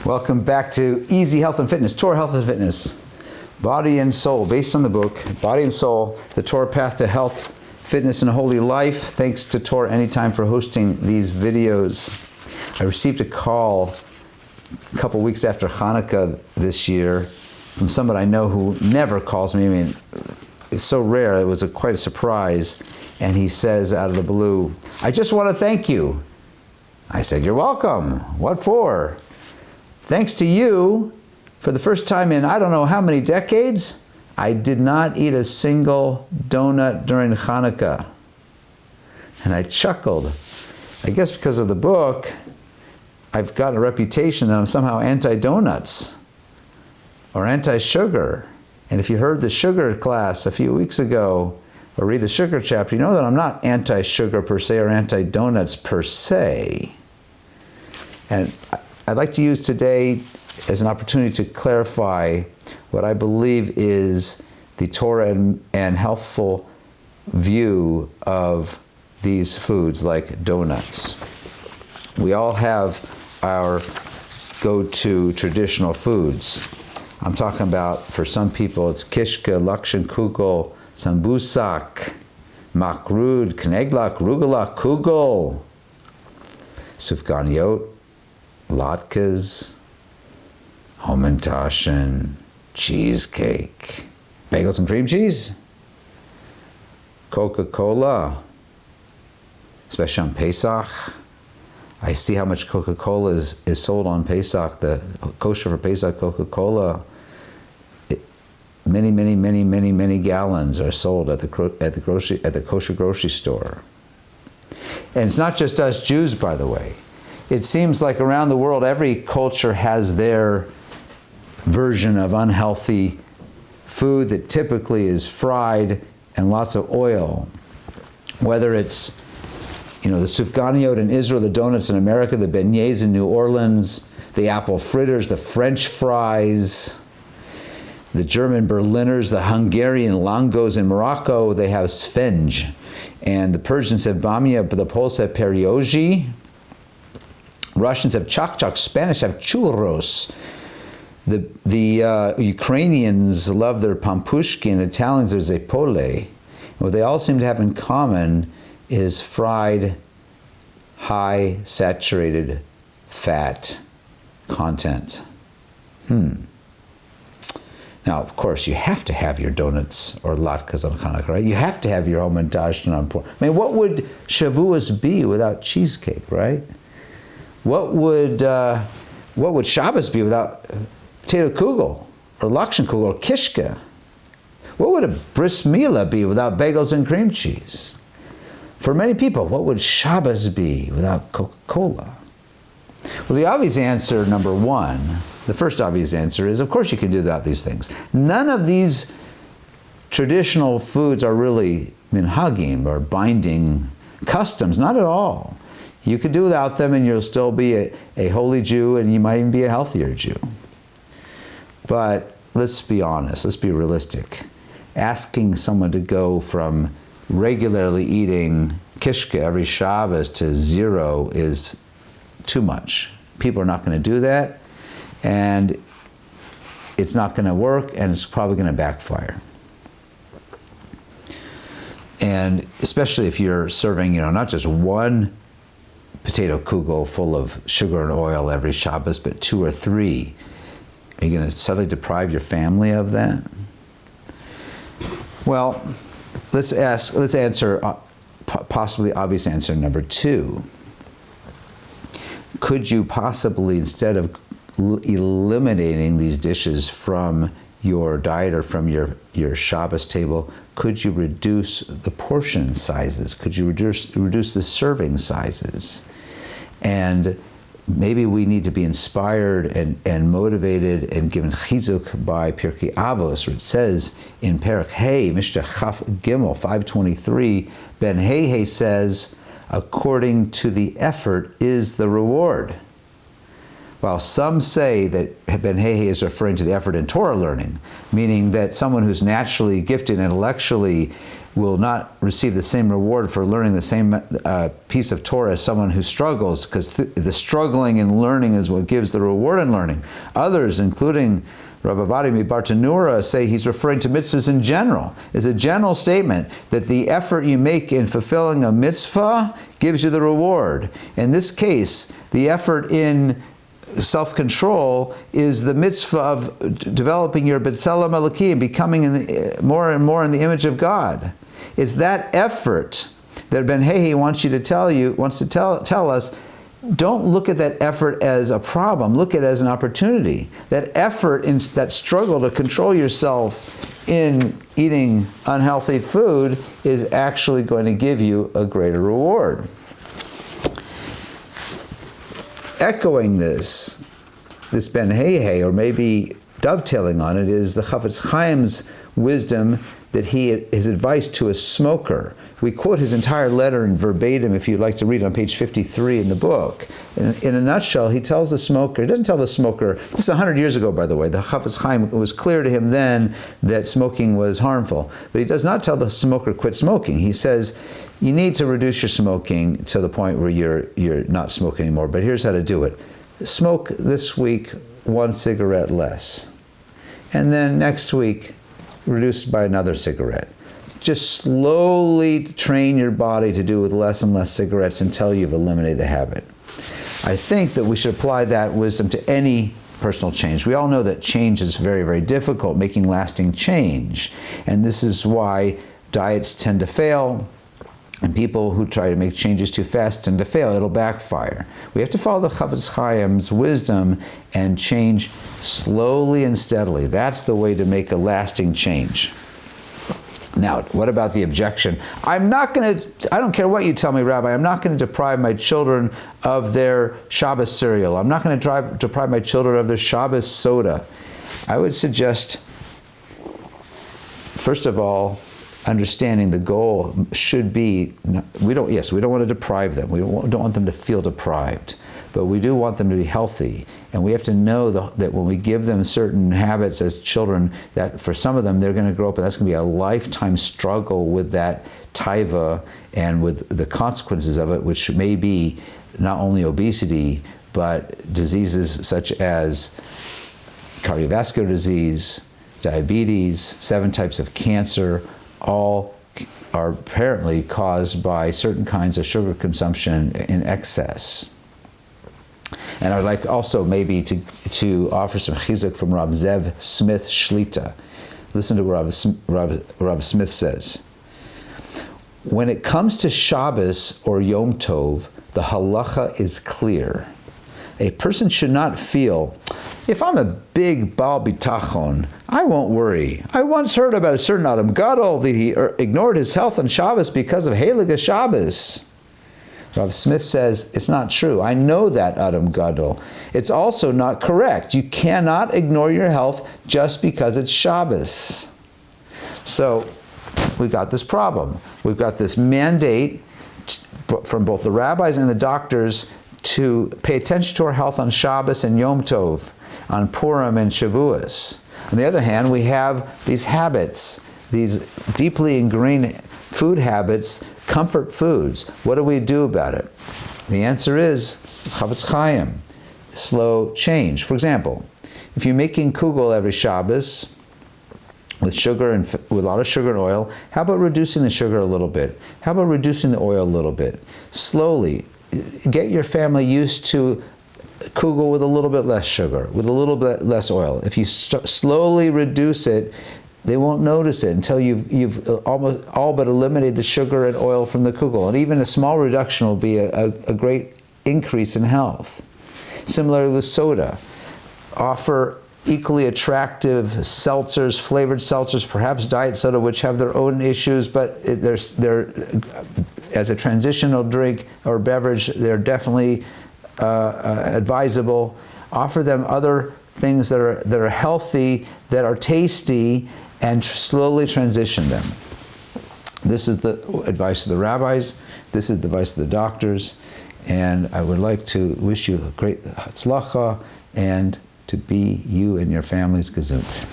Welcome back to Easy Health and Fitness, Torah Health and Fitness, Body and Soul, based on the book, Body and Soul, The Torah Path to Health, Fitness, and a Holy Life. Thanks to Torah Anytime for hosting these videos. I received a call a couple weeks after Hanukkah this year from someone I know who never calls me. I mean, it's so rare, it was quite a surprise. And he says out of the blue, "I just want to thank you." I said, "You're welcome. What for?" "Thanks to you, for the first time in I don't know how many decades, I did not eat a single donut during Hanukkah." And I chuckled. I guess because of the book, I've gotten a reputation that I'm somehow anti-donuts or anti-sugar. And if you heard the sugar class a few weeks ago, or read the sugar chapter, you know that I'm not anti-sugar per se or anti-donuts per se. And I'd like to use today as an opportunity to clarify what I believe is the Torah and healthful view of these foods like donuts. We all have our go-to traditional foods. I'm talking about, for some people, it's kishka, lakshan kugel, sambusak, makrud, kneglak, rugelak, kugel, sufganiyot, latkes, hamantashen, cheesecake, bagels and cream cheese, Coca-Cola, especially on Pesach. I see how much Coca-Cola is sold on Pesach, the kosher for Pesach Coca-Cola. Many gallons are sold at the kosher grocery store. And it's not just us Jews, by the way. It seems like around the world, every culture has their version of unhealthy food that typically is fried and lots of oil. Whether it's, the sufganiyot in Israel, the donuts in America, the beignets in New Orleans, the apple fritters, the French fries, the German Berliners, the Hungarian langos in Morocco, they have sfenj. And the Persians have bamia, but the Poles have periogi. Russians have chak-chak, Spanish have churros. The Ukrainians love their pampushki, Italians there's zeppole. What they all seem to have in common is fried, high saturated fat content. Now, of course, you have to have your donuts or latkes on Hanukkah, right? You have to have your hamantashen on pork. I mean, what would Shavuos be without cheesecake, right? What would Shabbos be without potato kugel or lakshan kugel or kishka? What would a bris milah be without bagels and cream cheese? For many people, what would Shabbos be without Coca-Cola? Well, the obvious answer, number one, the first obvious answer is, of course you can do without these things. None of these traditional foods are really minhagim or binding customs, not at all. You could do without them and you'll still be a holy Jew, and you might even be a healthier Jew. But let's be honest, let's be realistic. Asking someone to go from regularly eating kishka every Shabbos to zero is too much. People are not going to do that, and it's not going to work, and it's probably going to backfire. And especially if you're serving, not just one potato kugel full of sugar and oil every Shabbos, but 2 or 3. Are you going to suddenly deprive your family of that? Well, let's answer possibly obvious answer number 2. Could you possibly, instead of eliminating these dishes from your diet or from your Shabbos table, could you reduce the portion sizes? Could you reduce the serving sizes? And maybe we need to be inspired and motivated and given chizuk by Pirkei Avos, where it says in Perek Hey, Mishnah Chaf Gimel 523, Ben Hey says, according to the effort is the reward. While some say that Ben Hey is referring to the effort in Torah learning, meaning that someone who's naturally gifted intellectually will not receive the same reward for learning the same piece of Torah as someone who struggles, because the struggling and learning is what gives the reward in learning. Others, including Rabbi Avadi Bartanura, say he's referring to mitzvahs in general. It's a general statement that the effort you make in fulfilling a mitzvah gives you the reward. In this case, the effort in self-control is the mitzvah of developing your B'Tselem Elokim, becoming more and more in the image of God. It's that effort that Ben Hehi wants to tell us. Don't look at that effort as a problem. Look at it as an opportunity. That effort, that struggle to control yourself in eating unhealthy food is actually going to give you a greater reward. Echoing this Ben Hehi, or maybe dovetailing on it, is the Chafetz Chaim's wisdom that his advice to a smoker. We quote his entire letter in verbatim if you'd like to read it on page 53 in the book. In a nutshell, he tells the smoker, he doesn't tell the smoker, this is 100 years ago, by the way, the Chafetz Chaim, it was clear to him then that smoking was harmful. But he does not tell the smoker quit smoking. He says, you need to reduce your smoking to the point where you're not smoking anymore, but here's how to do it. Smoke this week 1 cigarette less. And then next week, reduce by another cigarette. Just slowly train your body to do with less and less cigarettes until you've eliminated the habit. I think that we should apply that wisdom to any personal change. We all know that change is very, very difficult, making lasting change. And this is why diets tend to fail, and people who try to make changes too fast tend to fail. It'll backfire. We have to follow the Chafetz Chaim's wisdom and change slowly and steadily. That's the way to make a lasting change. Now, what about the objection? I don't care what you tell me, Rabbi, I'm not going to deprive my children of their Shabbos cereal. I'm not going to deprive my children of their Shabbos soda. I would suggest, first of all, understanding the goal should be, we don't want to deprive them. We don't want them to feel deprived. But we do want them to be healthy. And we have to know that when we give them certain habits as children, that for some of them, they're going to grow up and that's going to be a lifetime struggle with that taiva and with the consequences of it, which may be not only obesity, but diseases such as cardiovascular disease, diabetes, 7 types of cancer, all are apparently caused by certain kinds of sugar consumption in excess. And I'd like also maybe to offer some chizuk from Rav Zev Smith Shlita. Listen to what Rav Smith says. When it comes to Shabbos or Yom Tov, the halacha is clear. A person should not feel, if I'm a big Baal Bitachon, I won't worry. I once heard about a certain Adam Gadol that he ignored his health on Shabbos because of Heilige Shabbos. Rav Smith says, it's not true. I know that, Adam Gadol. It's also not correct. You cannot ignore your health just because it's Shabbos. So we've got this problem. We've got this mandate from both the rabbis and the doctors to pay attention to our health on Shabbos and Yom Tov, on Purim and Shavuos. On the other hand, we have these habits, these deeply ingrained food habits, comfort foods. What do we do about it? The answer is Chafetz Chaim, slow change. For example, if you're making kugel every Shabbos with sugar and with a lot of sugar and oil, how about reducing the sugar a little bit? How about reducing the oil a little bit? Slowly, get your family used to kugel with a little bit less sugar, with a little bit less oil. If you slowly reduce it, they won't notice it until you've almost all but eliminated the sugar and oil from the kugel. And even a small reduction will be a great increase in health. Similarly with soda. Offer equally attractive seltzers, flavored seltzers, perhaps diet soda, which have their own issues, but they're as a transitional drink or beverage, they're definitely advisable. Offer them other things that are healthy, that are tasty, and slowly transition them. This is the advice of the rabbis. This is the advice of the doctors. And I would like to wish you a great hatzlacha and to be you and your family's gesund.